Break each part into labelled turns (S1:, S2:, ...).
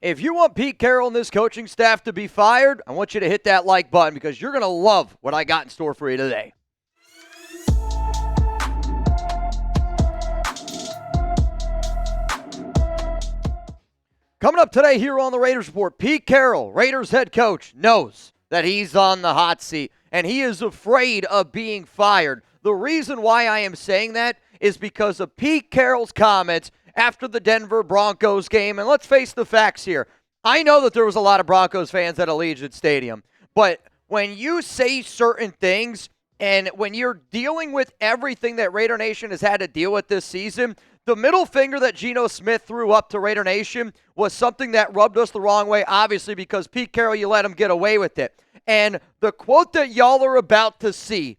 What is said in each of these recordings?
S1: If you want Pete Carroll and this coaching staff to be fired, I want you to hit that like button because you're going to love what I got in store for you today. Coming up today here on the Raiders Report, Pete Carroll, Raiders head coach, knows that he's on the hot seat, and he is afraid of being fired. The reason why I am saying that is because of Pete Carroll's comments after the Denver Broncos game. And let's face the facts here. I know that there was a lot of Broncos fans at Allegiant Stadium, but when you say certain things and when you're dealing with everything that Raider Nation has had to deal with this season, the middle finger that Geno Smith threw up to Raider Nation was something that rubbed us the wrong way, obviously, because Pete Carroll, you let him get away with it. And the quote that y'all are about to see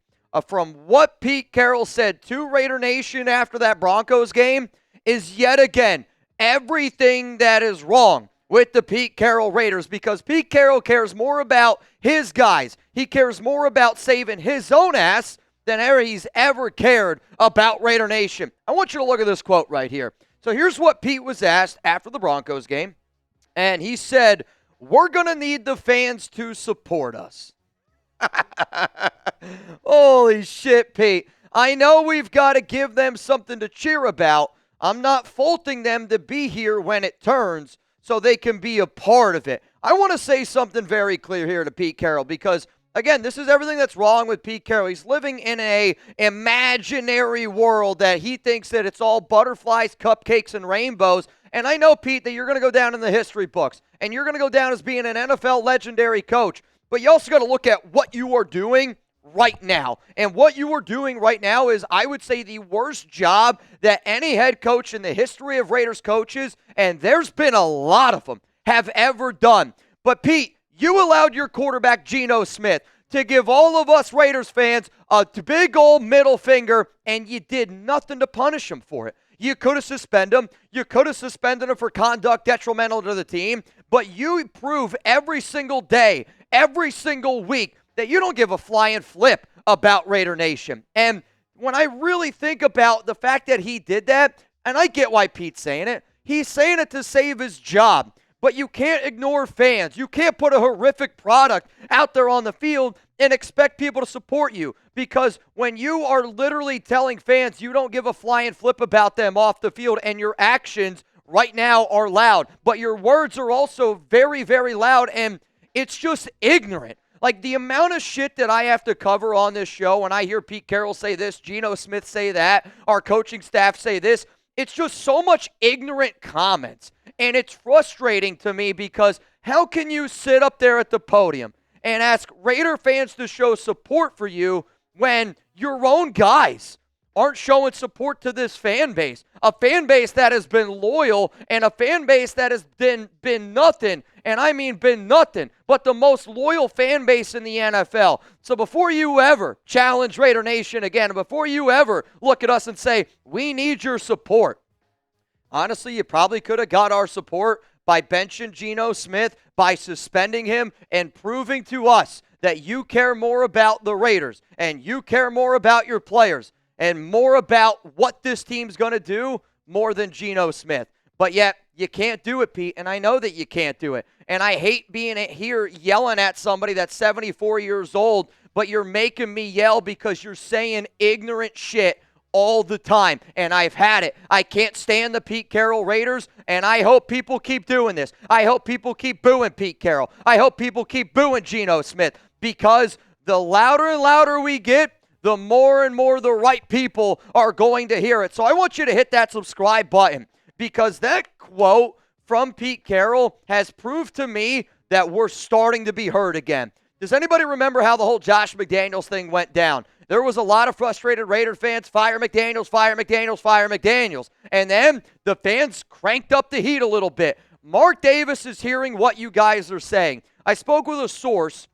S1: from what Pete Carroll said to Raider Nation after that Broncos game is yet again everything that is wrong with the Pete Carroll Raiders, because Pete Carroll cares more about his guys. He cares more about saving his own ass than he's ever cared about Raider Nation. I want you to look at this quote right here. So here's what Pete was asked after the Broncos game, and he said, "We're going to need the fans to support us." Holy shit, Pete. I know we've got to give them something to cheer about. I'm not faulting them to be here when it turns so they can be a part of it. I want to say something very clear here to Pete Carroll because, again, this is everything that's wrong with Pete Carroll. He's living in a imaginary world that he thinks that it's all butterflies, cupcakes, and rainbows. And I know, Pete, that you're going to go down in the history books, and you're going to go down as being an NFL legendary coach. But you also got to look at what you are doing right now. And what you are doing right now is, I would say, the worst job that any head coach in the history of Raiders coaches, and there's been a lot of them, have ever done. But, Pete, you allowed your quarterback, Geno Smith, to give all of us Raiders fans a big old middle finger, and you did nothing to punish him for it. You could have suspended him. You could have suspended him for conduct detrimental to the team. But you prove every single day, every single week, that you don't give a flying flip about Raider Nation. And when I really think about the fact that he did that, and I get why Pete's saying it, he's saying it to save his job. But you can't ignore fans. You can't put a horrific product out there on the field and expect people to support you. Because when you are literally telling fans you don't give a flying flip about them off the field, and your actions right now are loud, but your words are also very, very loud, and it's just ignorant. Like, the amount of shit that I have to cover on this show when I hear Pete Carroll say this, Geno Smith say that, our coaching staff say this, it's just so much ignorant comments. And it's frustrating to me because how can you sit up there at the podium and ask Raider fans to show support for you when your own guys aren't showing support to this fan base? A fan base that has been loyal and a fan base that has been nothing, and I mean been nothing, but the most loyal fan base in the NFL. So before you ever challenge Raider Nation again, before you ever look at us and say, we need your support, honestly, you probably could have got our support by benching Geno Smith, by suspending him, and proving to us that you care more about the Raiders and you care more about your players and more about what this team's going to do more than Geno Smith. But yet, you can't do it, Pete, and I know that you can't do it. And I hate being here yelling at somebody that's 74 years old, but you're making me yell because you're saying ignorant shit all the time, and I've had it. I can't stand the Pete Carroll Raiders, and I hope people keep doing this. I hope people keep booing Pete Carroll. I hope people keep booing Geno Smith, because the louder and louder we get, the more and more the right people are going to hear it. So I want you to hit that subscribe button, because that quote from Pete Carroll has proved to me that we're starting to be heard again. Does anybody remember how the whole Josh McDaniels thing went down? There was a lot of frustrated Raider fans, fire McDaniels, fire McDaniels, fire McDaniels. And then the fans cranked up the heat a little bit. Mark Davis is hearing what you guys are saying. I spoke with a source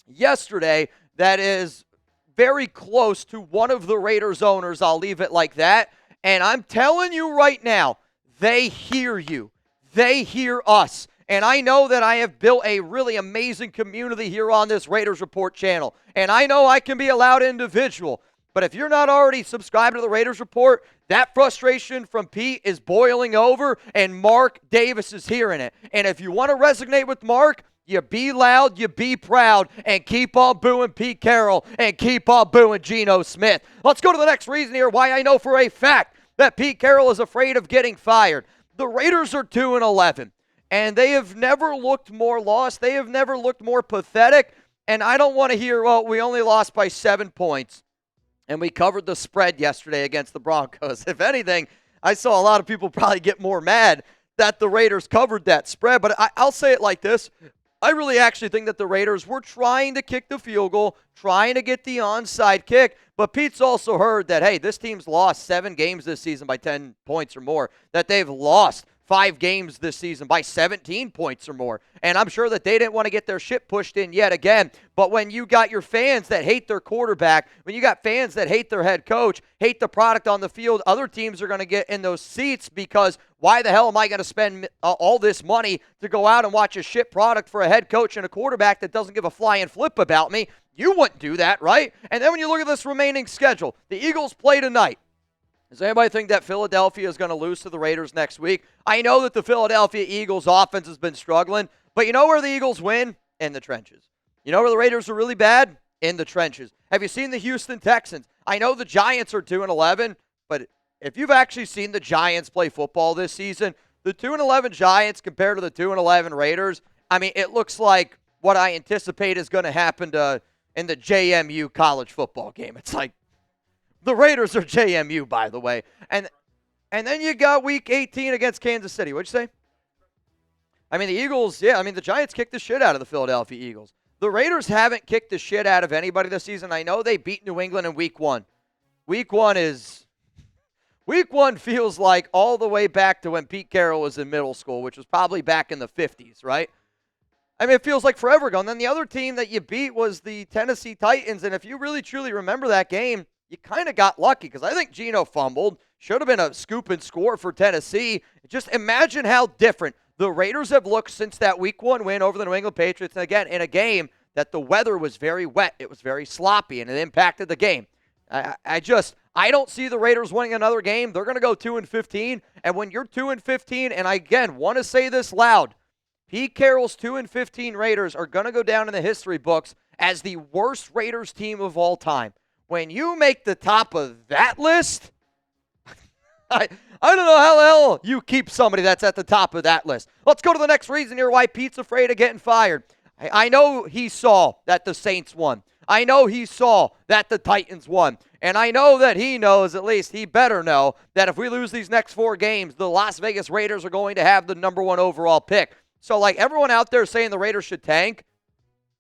S1: yesterday that is very close to one of the Raiders owners. I'll leave it like that. And I'm telling you right now, they hear you. They hear us. And I know that I have built a really amazing community here on this Raiders Report channel. And I know I can be a loud individual. But if you're not already subscribed to the Raiders Report, that frustration from Pete is boiling over, and Mark Davis is hearing it. And if you want to resonate with Mark, you be loud, you be proud, and keep on booing Pete Carroll and keep on booing Geno Smith. Let's go to the next reason here why I know for a fact that Pete Carroll is afraid of getting fired. The Raiders are 2-11, and they have never looked more lost. They have never looked more pathetic, and I don't want to hear, well, we only lost by 7 points, and we covered the spread yesterday against the Broncos. If anything, I saw a lot of people probably get more mad that the Raiders covered that spread, but I'll say it like this. I really actually think that the Raiders were trying to kick the field goal, trying to get the onside kick, but Pete's also heard that, hey, this team's lost 7 games this season by 10 points or more, that they've lost 5 games this season by 17 points or more, and I'm sure that they didn't want to get their shit pushed in yet again, but when you got your fans that hate their quarterback, when you got fans that hate their head coach, hate the product on the field, other teams are going to get in those seats because why the hell am I going to spend all this money to go out and watch a shit product for a head coach and a quarterback that doesn't give a flying flip about me? You wouldn't do that, right? And then when you look at this remaining schedule, the Eagles play tonight. Does anybody think that Philadelphia is going to lose to the Raiders next week? I know that the Philadelphia Eagles offense has been struggling, but you know where the Eagles win? In the trenches. You know where the Raiders are really bad? In the trenches. Have you seen the Houston Texans? I know the Giants are 2-11, but if you've actually seen the Giants play football this season, the 2-11 Giants compared to the 2-11 Raiders, I mean, it looks like what I anticipate is going to happen in the JMU college football game. It's like, the Raiders are JMU, by the way. And then you got week 18 against Kansas City. What'd you say? I mean, the Eagles, the Giants kicked the shit out of the Philadelphia Eagles. The Raiders haven't kicked the shit out of anybody this season. I know they beat New England in week 1. Week 1 feels like all the way back to when Pete Carroll was in middle school, which was probably back in the 50s, right? I mean, it feels like forever ago. And then the other team that you beat was the Tennessee Titans. And if you really, truly remember that game, you kind of got lucky because I think Geno fumbled. Should have been a scoop and score for Tennessee. Just imagine how different the Raiders have looked since that week 1 win over the New England Patriots. And again, in a game that the weather was very wet. It was very sloppy, and it impacted the game. I don't see the Raiders winning another game. They're going to go 2-15. And when you're 2-15, and I, again, want to say this loud, Pete Carroll's 2-15 Raiders are going to go down in the history books as the worst Raiders team of all time. When you make the top of that list, I don't know how the hell you keep somebody that's at the top of that list. Let's go to the next reason here why Pete's afraid of getting fired. I know he saw that the Saints won. I know he saw that the Titans won. And I know that he knows, at least he better know, that if we lose these next 4 games, the Las Vegas Raiders are going to have the number 1 overall pick. So like everyone out there saying the Raiders should tank,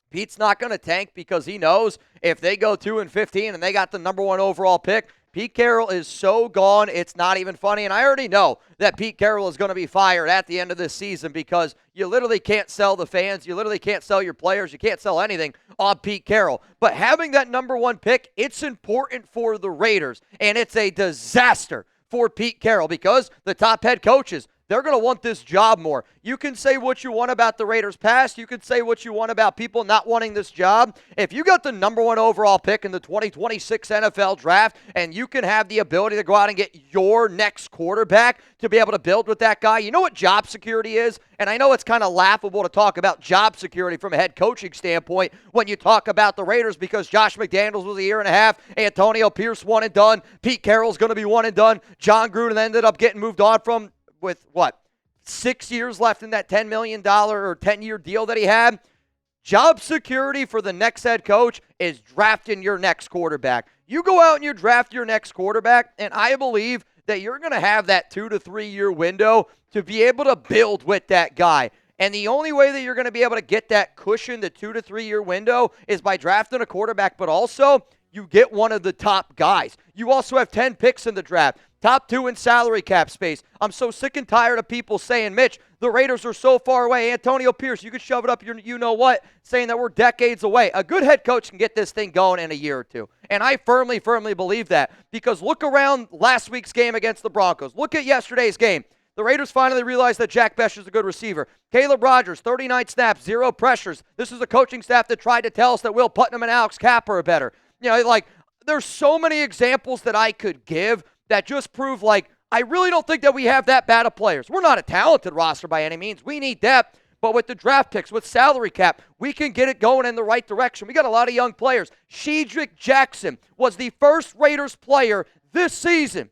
S1: Pete's not going to tank because he knows if they go 2-15 and they got the number 1 overall pick, Pete Carroll is so gone, it's not even funny. And I already know that Pete Carroll is going to be fired at the end of this season because you literally can't sell the fans. You literally can't sell your players. You can't sell anything on Pete Carroll. But having that number 1 pick, it's important for the Raiders. And it's a disaster for Pete Carroll because the top head coaches, they're going to want this job more. You can say what you want about the Raiders' past. You can say what you want about people not wanting this job. If you got the number 1 overall pick in the 2026 NFL draft and you can have the ability to go out and get your next quarterback to be able to build with that guy, you know what job security is? And I know it's kind of laughable to talk about job security from a head coaching standpoint when you talk about the Raiders because Josh McDaniels was a year and a half, Antonio Pierce 1 and done, Pete Carroll's going to be 1 and done, John Gruden ended up getting moved on from with, 6 years left in that $10 million or 10-year deal that he had. Job security for the next head coach is drafting your next quarterback. You go out and you draft your next quarterback, and I believe that you're going to have that 2 to 3 year window to be able to build with that guy. And the only way that you're going to be able to get that cushion, the 2 to 3 year window, is by drafting a quarterback, but also you get one of the top guys. You also have 10 picks in the draft. Top 2 in salary cap space. I'm so sick and tired of people saying, Mitch, the Raiders are so far away. Antonio Pierce, you could shove it up your you-know-what, saying that we're decades away. A good head coach can get this thing going in a year or 2. And I firmly, firmly believe that. Because look around last week's game against the Broncos. Look at yesterday's game. The Raiders finally realized that Jack Bech is a good receiver. Caleb Rogers, 39 snaps, 0 pressures. This is a coaching staff that tried to tell us that Will Putnam and Alex Kappa are better. You know, like, there's so many examples that I could give that just prove, like, I really don't think that we have that bad of players. We're not a talented roster by any means. We need depth. But with the draft picks, with salary cap, we can get it going in the right direction. We got a lot of young players. Shedrick Jackson was the first Raiders player this season,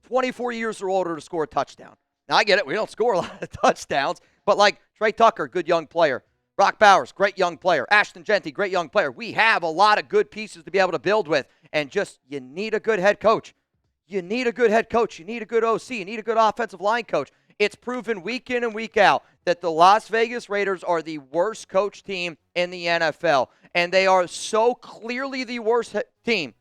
S1: 24 years or older, to score a touchdown. Now, I get it. We don't score a lot of touchdowns. But like Trey Tucker, good young player. Brock Bowers, great young player. Ashton Genty, great young player. We have a lot of good pieces to be able to build with. And just, you need a good head coach. You need a good head coach. You need a good OC. You need a good offensive line coach. It's proven week in and week out that the Las Vegas Raiders are the worst coach team in the NFL. And they are so clearly the worst team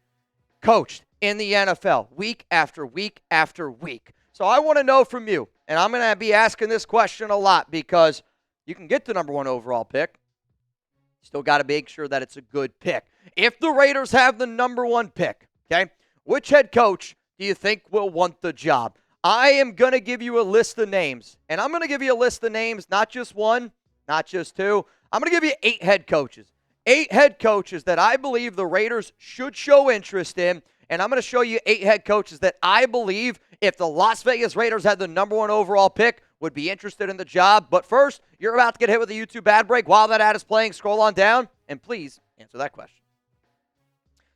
S1: coached in the NFL week after week after week. So I want to know from you, and I'm going to be asking this question a lot because you can get the number 1 overall pick. Still got to make sure that it's a good pick. If the Raiders have the number 1 pick, okay, which head coach do you think will want the job? I am going to give you a list of names, and I'm going to give you a list of names, not just 1, not just 2. I'm going to give you 8 head coaches. 8 head coaches that I believe the Raiders should show interest in, and I'm going to show you 8 head coaches that I believe, if the Las Vegas Raiders had the number 1 overall pick, would be interested in the job. But first, you're about to get hit with a YouTube ad break. While that ad is playing, scroll on down, and please answer that question.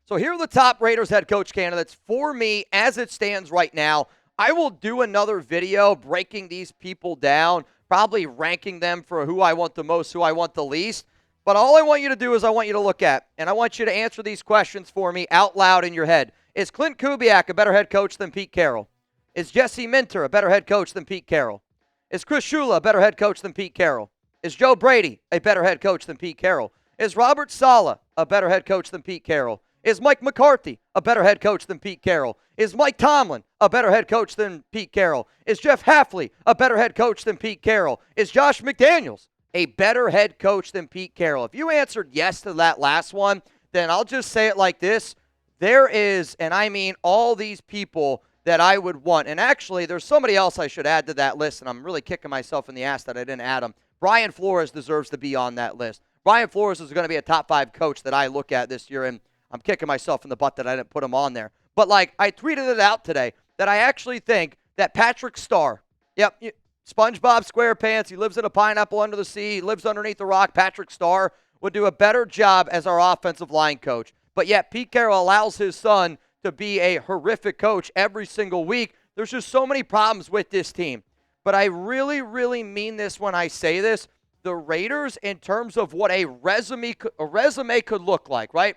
S1: So here are the top Raiders head coach candidates for me as it stands right now. I will do another video breaking these people down, probably ranking them for who I want the most, who I want the least. But all I want you to do is I want you to look at, and I want you to answer these questions for me out loud in your head. Is Klint Kubiak a better head coach than Pete Carroll? Is Jesse Minter a better head coach than Pete Carroll? Is Chris Shula a better head coach than Pete Carroll? Is Joe Brady a better head coach than Pete Carroll? Is Robert Saleh a better head coach than Pete Carroll? Is Mike McCarthy a better head coach than Pete Carroll? Is Mike Tomlin a better head coach than Pete Carroll? Is Jeff Hafley a better head coach than Pete Carroll? Is Josh McDaniels a better head coach than Pete Carroll? If you answered yes to that last one, then I'll just say it like this. There is, and I mean all these people that I would want. And actually, there's somebody else I should add to that list, and I'm really kicking myself in the ass that I didn't add him. Brian Flores deserves to be on that list. Brian Flores is going to be a top 5 coach that I look at this year, and I'm kicking myself in the butt that I didn't put him on there. But, like, I tweeted it out today that I actually think that Patrick Starr, SpongeBob SquarePants, he lives in a pineapple under the sea, he lives underneath a rock. Patrick Starr would do a better job as our offensive line coach. But yet Pete Carroll allows his son to be a horrific coach every single week. There's just so many problems with this team. But I really, really mean this when I say this. The Raiders, in terms of what a resume could look like, right?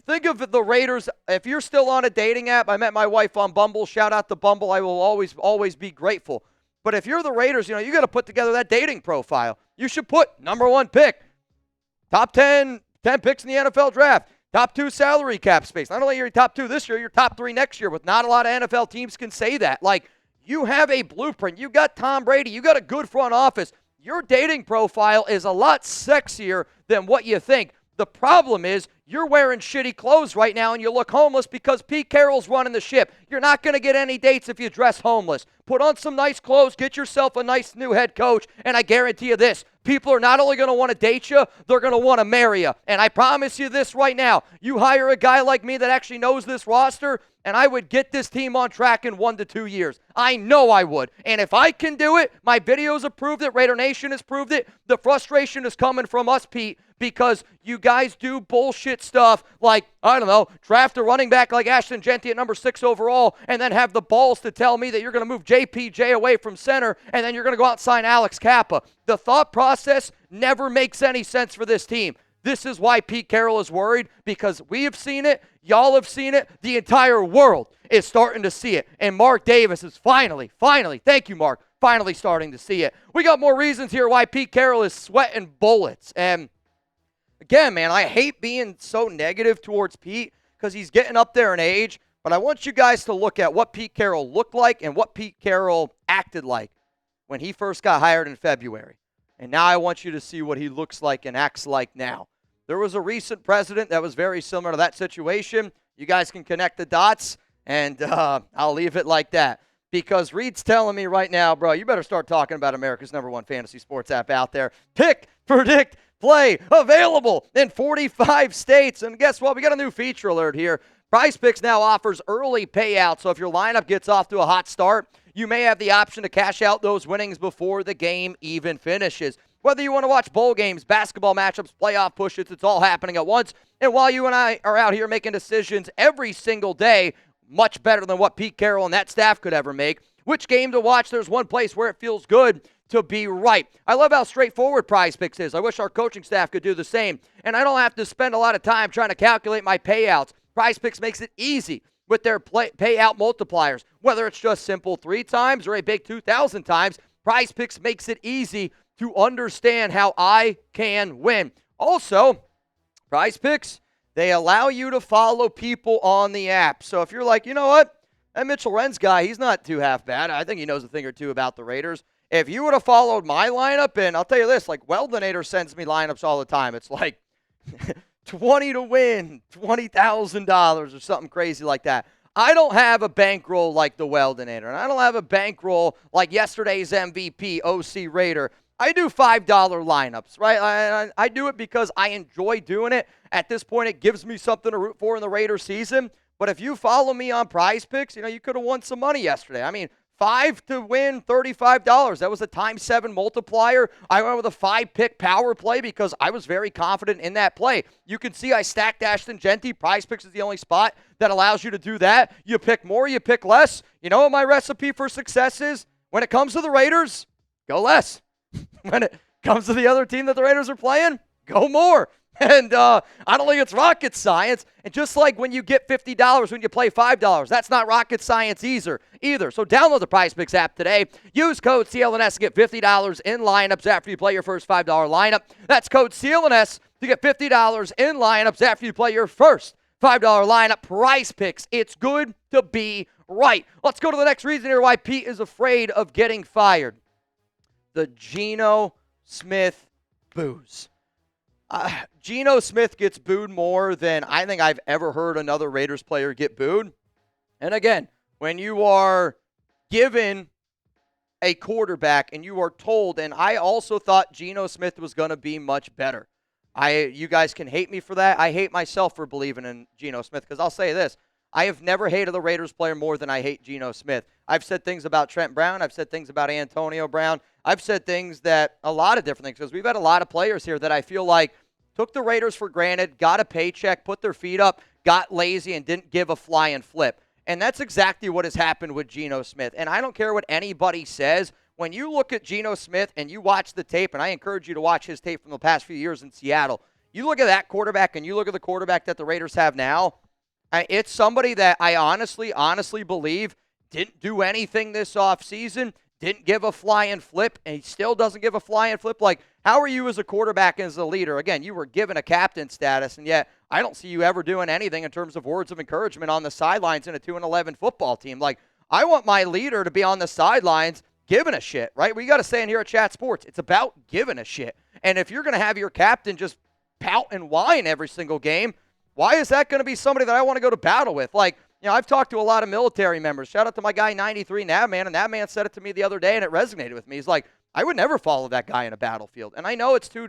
S1: Think of the Raiders. If you're still on a dating app, I met my wife on Bumble. Shout out to Bumble. I will always be grateful. But if you're the Raiders, you got to put together that dating profile. You should put number 1 pick, top 10 picks in the NFL draft, top 2 salary cap space. Not only are you top 2 this year, you're top 3 next year. With not a lot of NFL teams can say that. Like, you have a blueprint. You got Tom Brady. You got a good front office. Your dating profile is a lot sexier than what you think. The problem is you're wearing shitty clothes right now and you look homeless because Pete Carroll's running the ship. You're not going to get any dates if you dress homeless. Put on some nice clothes, get yourself a nice new head coach, and I guarantee you this, people are not only going to want to date you, they're going to want to marry you. And I promise you this right now, you hire a guy like me that actually knows this roster, and I would get this team on track in 1 to 2 years. I know I would. And if I can do it, my videos have proved it, Raider Nation has proved it, the frustration is coming from us, Pete, because you guys do bullshit stuff like, I don't know, draft a running back like Ashton Genty at number 6 overall and then have the balls to tell me that you're going to move JPJ away from center and then you're going to go out and sign Alex Kappa. The thought process never makes any sense for this team. This is why Pete Carroll is worried, because we have seen it, y'all have seen it, the entire world is starting to see it. And Mark Davis is finally, thank you, Mark, finally starting to see it. We got more reasons here why Pete Carroll is sweating bullets. And again, man, I hate being so negative towards Pete because he's getting up there in age, but I want you guys to look at what Pete Carroll looked like and what Pete Carroll acted like when he first got hired in February. And now I want you to see what he looks like and acts like now. There was a recent president that was very similar to that situation. You guys can connect the dots, and I'll leave it like that. Because Reed's telling me right now, bro, you better start talking about America's #1 fantasy sports app out there. Pick, predict, play, available in 45 states. And guess what? We got a new feature alert here. PrizePicks now offers early payouts, so if your lineup gets off to a hot start, you may have the option to cash out those winnings before the game even finishes. Whether you want to watch bowl games, basketball matchups, playoff pushes, it's all happening at once. And while you and I are out here making decisions every single day, much better than what Pete Carroll and that staff could ever make, which game to watch, there's one place where it feels good to be right. I love how straightforward PrizePicks is. I wish our coaching staff could do the same. And I don't have to spend a lot of time trying to calculate my payouts. PrizePicks makes it easy with their payout multipliers. Whether it's just simple 3 times or a big 2,000 times, PrizePicks makes it easy to understand how I can win. Also, PrizePicks, they allow you to follow people on the app. So if you're like, you know what, that Mitchell Renz guy, he's not too half bad. I think he knows a thing or two about the Raiders. If you would have followed my lineup, and I'll tell you this, like Weldinator sends me lineups all the time. It's like 20 to win, $20,000 or something crazy like that. I don't have a bankroll like the Weldinator, and I don't have a bankroll like yesterday's MVP, OC Raider. I do $5 lineups, right? I do it because I enjoy doing it. At this point, it gives me something to root for in the Raider season. But if you follow me on PrizePicks, you could have won some money yesterday. I mean, 5 to win, $35. That was a times 7 multiplier. I went with a 5-pick power play because I was very confident in that play. You can see I stacked Ashton Genty. PrizePicks is the only spot that allows you to do that. You pick more, you pick less. You know what my recipe for success is? When it comes to the Raiders, go less. When it comes to the other team that the Raiders are playing, go more. And I don't think it's rocket science. And just like when you get $50 when you play $5, that's not rocket science either. So download the PrizePicks app today. Use code CLNS to get $50 in lineups after you play your first $5 lineup. That's code CLNS to get $50 in lineups after you play your first $5 lineup. PrizePicks. It's good to be right. Let's go to the next reason here why Pete is afraid of getting fired. The Geno Smith boos. Geno Smith gets booed more than I think I've ever heard another Raiders player get booed. And again, when you are given a quarterback and you are told, and I also thought Geno Smith was going to be much better. You guys can hate me for that. I hate myself for believing in Geno Smith because I'll say this. I have never hated the Raiders player more than I hate Geno Smith. I've said things about Trent Brown. I've said things about Antonio Brown. I've said things that a lot of different things because we've had a lot of players here that I feel like took the Raiders for granted, got a paycheck, put their feet up, got lazy, and didn't give a flying flip. And that's exactly what has happened with Geno Smith. And I don't care what anybody says. When you look at Geno Smith and you watch the tape, and I encourage you to watch his tape from the past few years in Seattle, you look at that quarterback and you look at the quarterback that the Raiders have now, it's somebody that I honestly believe didn't do anything this offseason, didn't give a flying flip, and he still doesn't give a flying flip. Like, how are you as a quarterback and as a leader? Again, you were given a captain status, and yet I don't see you ever doing anything in terms of words of encouragement on the sidelines in a 2-11 football team. Like, I want my leader to be on the sidelines giving a shit, right? We got to say in here at Chat Sports, it's about giving a shit. And if you're going to have your captain just pout and whine every single game, why is that going to be somebody that I want to go to battle with? Like, I've talked to a lot of military members. Shout out to my guy 93 Navman, and that man said it to me the other day, and it resonated with me. He's like, I would never follow that guy in a battlefield. And I know it's two,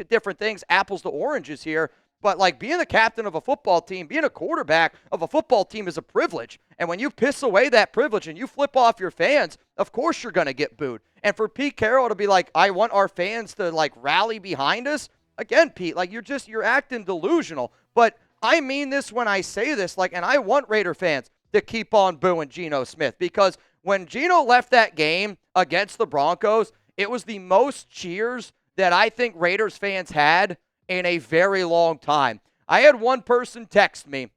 S1: different things, apples to oranges here, but like being the captain of a football team, being a quarterback of a football team is a privilege. And when you piss away that privilege and you flip off your fans, of course you're going to get booed. And for Pete Carroll to be like, I want our fans to like rally behind us, again, Pete, like you're acting delusional. But I mean this when I say this, and I want Raider fans to keep on booing Geno Smith because when Geno left that game against the Broncos, it was the most cheers that I think Raiders fans had in a very long time. I had one person text me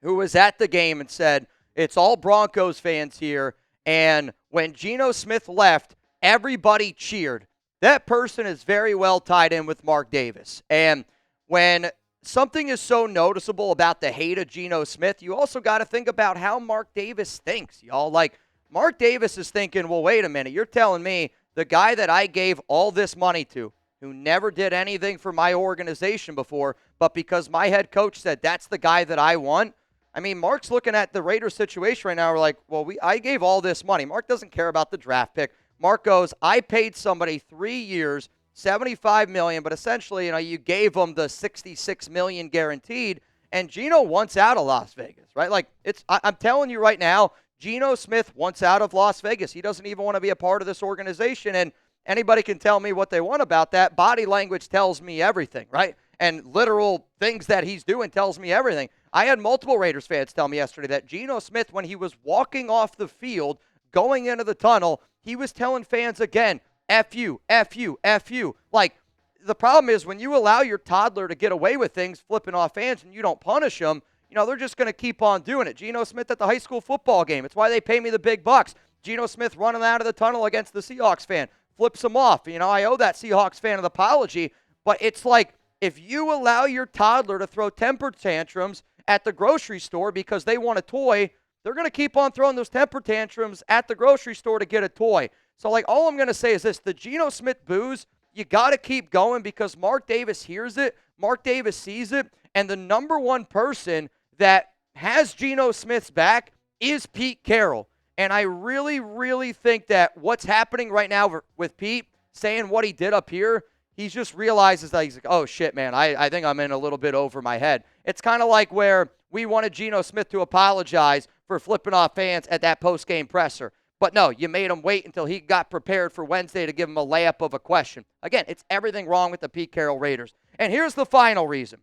S1: who was at the game and said, it's all Broncos fans here, and when Geno Smith left, everybody cheered. That person is very well tied in with Mark Davis. And when something is so noticeable about the hate of Geno Smith, you also got to think about how Mark Davis thinks, y'all. Like, Mark Davis is thinking, well, wait a minute. You're telling me the guy that I gave all this money to, who never did anything for my organization before, but because my head coach said that's the guy that I want. I mean, Mark's looking at the Raiders situation right now. We're like, well, I gave all this money. Mark doesn't care about the draft pick. Mark goes, I paid somebody 3 years, $75 million, but essentially, you gave them the $66 million guaranteed, And Geno wants out of Las Vegas, right? Like, I'm telling you right now, Geno Smith wants out of Las Vegas. He doesn't even want to be a part of this organization. And anybody can tell me what they want about that. Body language tells me everything, right? And literal things that he's doing tells me everything. I had multiple Raiders fans tell me yesterday that Geno Smith, when he was walking off the field, going into the tunnel, he was telling fans again, F you, F you, F you. Like, the problem is when you allow your toddler to get away with things, flipping off fans, and you don't punish them, they're just going to keep on doing it. Geno Smith at the high school football game. It's why they pay me the big bucks. Geno Smith running out of the tunnel against the Seahawks fan, flips him off. I owe that Seahawks fan an apology, but it's like if you allow your toddler to throw temper tantrums at the grocery store because they want a toy, they're going to keep on throwing those temper tantrums at the grocery store to get a toy. So, all I'm going to say is this. The Geno Smith boos, you got to keep going because Mark Davis hears it, Mark Davis sees it, and the number one person that has Geno Smith's back is Pete Carroll. And I really, really think that what's happening right now with Pete, saying what he did up here, he just realizes that he's like, oh, shit, man, I think I'm in a little bit over my head. It's kind of like where we wanted Geno Smith to apologize for flipping off fans at that post-game presser. But no, you made him wait until he got prepared for Wednesday to give him a layup of a question. Again, it's everything wrong with the Pete Carroll Raiders. And here's the final reason.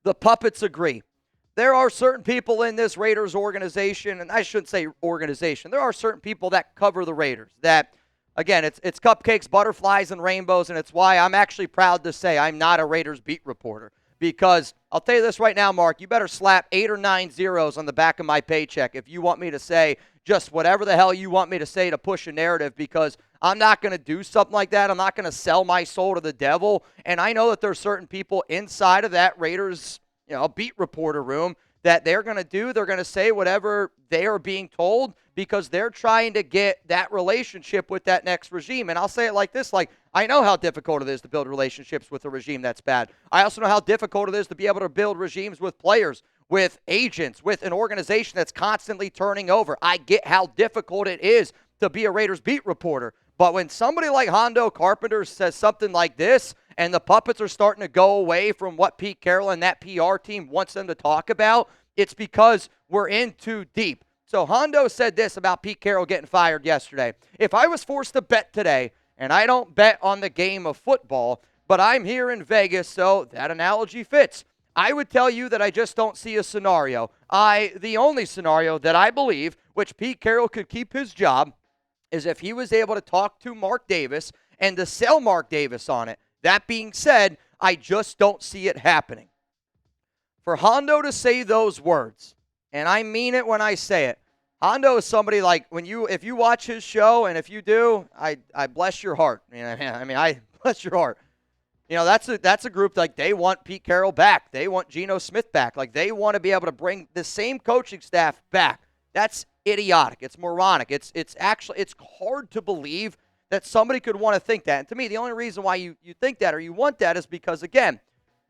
S1: The puppets agree. There are certain people in this Raiders organization, and I shouldn't say organization. There are certain people that cover the Raiders that, again, it's cupcakes, butterflies, and rainbows, and it's why I'm actually proud to say I'm not a Raiders beat reporter. Because I'll tell you this right now, Mark, you better slap 8 or 9 zeros on the back of my paycheck if you want me to say just whatever the hell you want me to say to push a narrative, because I'm not going to do something like that. I'm not going to sell my soul to the devil. And I know that there's certain people inside of that Raiders, beat reporter room that they're going to say whatever they are being told because they're trying to get that relationship with that next regime. And I'll say it like this, I know how difficult it is to build relationships with a regime that's bad. I also know how difficult it is to be able to build regimes with players, with agents, with an organization that's constantly turning over. I get how difficult it is to be a Raiders beat reporter. But when somebody like Hondo Carpenter says something like this, and the puppets are starting to go away from what Pete Carroll and that PR team wants them to talk about, it's because we're in too deep. So Hondo said this about Pete Carroll getting fired yesterday. If I was forced to bet today, and I don't bet on the game of football, but I'm here in Vegas, so that analogy fits, I would tell you that I just don't see a scenario. The only scenario that I believe, which Pete Carroll could keep his job, is if he was able to talk to Mark Davis and to sell Mark Davis on it. That being said, I just don't see it happening. For Hondo to say those words, and I mean it when I say it, Hondo is somebody like if you watch his show, and if you do, I bless your heart. I bless your heart. That's a group they want Pete Carroll back. They want Geno Smith back. They want to be able to bring the same coaching staff back. That's idiotic. It's moronic. It's hard to believe that somebody could want to think that. And to me, the only reason why you think that or you want that is because, again,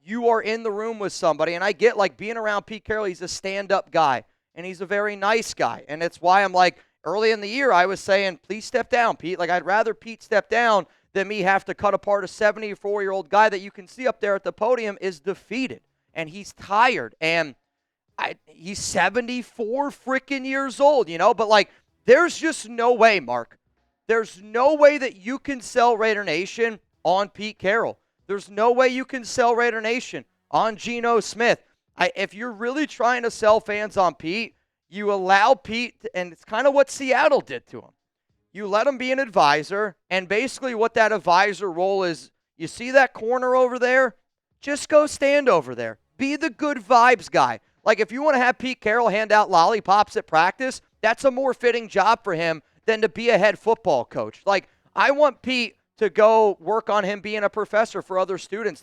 S1: you are in the room with somebody. And I get being around Pete Carroll, he's a stand-up guy. And he's a very nice guy. And it's why I'm early in the year, I was saying, please step down, Pete. I'd rather Pete step down than me have to cut apart a 74-year-old guy that you can see up there at the podium is defeated. And he's tired. And he's 74 freaking years old, But, there's just no way, Mark. There's no way that you can sell Raider Nation on Pete Carroll. There's no way you can sell Raider Nation on Geno Smith. If you're really trying to sell fans on Pete, you allow Pete, and it's kind of what Seattle did to him. You let him be an advisor, and basically what that advisor role is, you see that corner over there? Just go stand over there. Be the good vibes guy. If you want to have Pete Carroll hand out lollipops at practice, that's a more fitting job for him than to be a head football coach. I want Pete to go work on him being a professor for other students.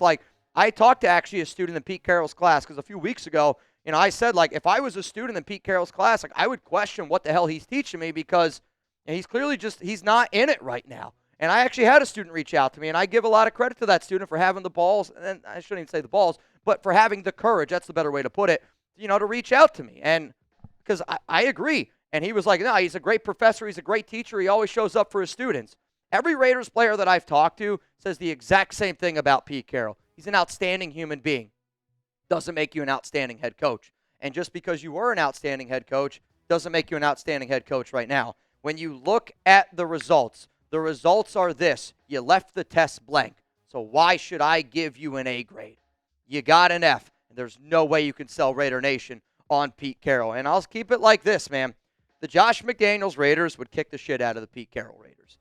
S1: I talked to actually a student in Pete Carroll's class because a few weeks ago, I said, if I was a student in Pete Carroll's class, I would question what the hell he's teaching me because he's clearly he's not in it right now. And I actually had a student reach out to me, and I give a lot of credit to that student for having the balls, and I shouldn't even say the balls, but for having the courage, that's the better way to put it, to reach out to me. And because I agree. And he was like, no, he's a great professor. He's a great teacher. He always shows up for his students. Every Raiders player that I've talked to says the exact same thing about Pete Carroll. He's an outstanding human being. doesn't make you an outstanding head coach. And just because you were an outstanding head coach doesn't make you an outstanding head coach right now. When you look at the results are this. You left the test blank. So why should I give you an A grade? You got an F. There's no way you can sell Raider Nation on Pete Carroll. And I'll keep it like this, man. The Josh McDaniels Raiders would kick the shit out of the Pete Carroll Raiders.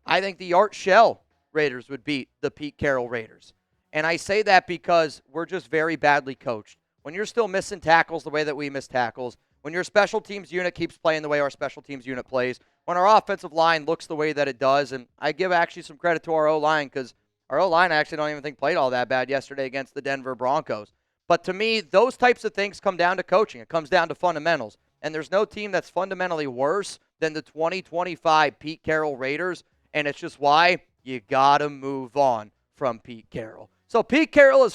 S1: I think the Art Shell Raiders would beat the Pete Carroll Raiders. And I say that because we're just very badly coached. When you're still missing tackles the way that we miss tackles, when your special teams unit keeps playing the way our special teams unit plays, when our offensive line looks the way that it does, and I give actually some credit to our O-line because our O-line I actually don't even think played all that bad yesterday against the Denver Broncos. But to me, those types of things come down to coaching. It comes down to fundamentals. And there's no team that's fundamentally worse than the 2025 Pete Carroll Raiders, and it's just why you got to move on from Pete Carroll. So Pete Carroll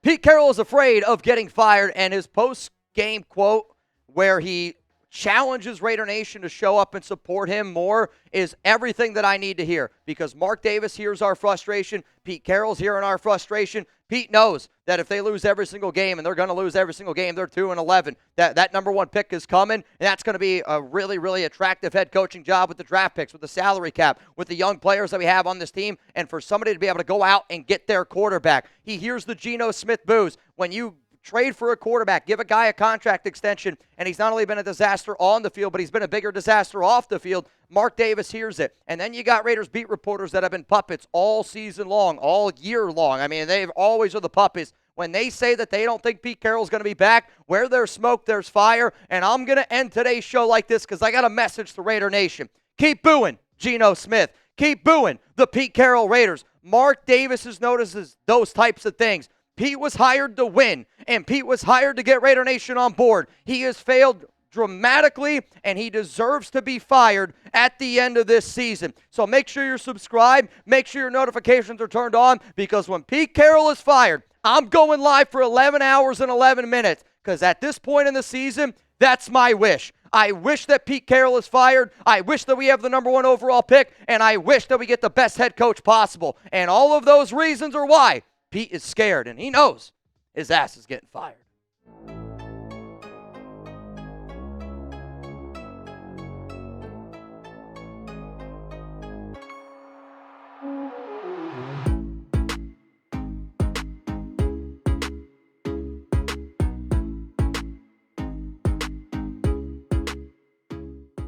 S1: Pete Carroll is afraid of getting fired, and his post-game quote where he challenges Raider Nation to show up and support him more is everything that I need to hear, because Mark Davis hears our frustration. Pete Carroll's hearing our frustration. Pete knows that if they lose every single game, and they're going to lose every single game, they're 2-11, that number one pick is coming, and that's going to be a really, really attractive head coaching job with the draft picks, with the salary cap, with the young players that we have on this team, and for somebody to be able to go out and get their quarterback. He hears the Geno Smith boos. When you trade for a quarterback, give a guy a contract extension, and he's not only been a disaster on the field, but he's been a bigger disaster off the field. Mark Davis hears it. And then you got Raiders beat reporters that have been puppets all season long, all year long. I mean, they've always are the puppets. When they say that they don't think Pete Carroll's going to be back, where there's smoke, there's fire. And I'm going to end today's show like this because I got a message to Raider Nation. Keep booing Geno Smith. Keep booing the Pete Carroll Raiders. Mark Davis notices those types of things. Pete was hired to win, and Pete was hired to get Raider Nation on board. He has failed dramatically, and he deserves to be fired at the end of this season. So make sure you're subscribed. Make sure your notifications are turned on, because when Pete Carroll is fired, I'm going live for 11 hours and 11 minutes, because at this point in the season, that's my wish. I wish that Pete Carroll is fired. I wish that we have the number one overall pick, and I wish that we get the best head coach possible. And all of those reasons are why Pete is scared, and he knows his ass is getting fired.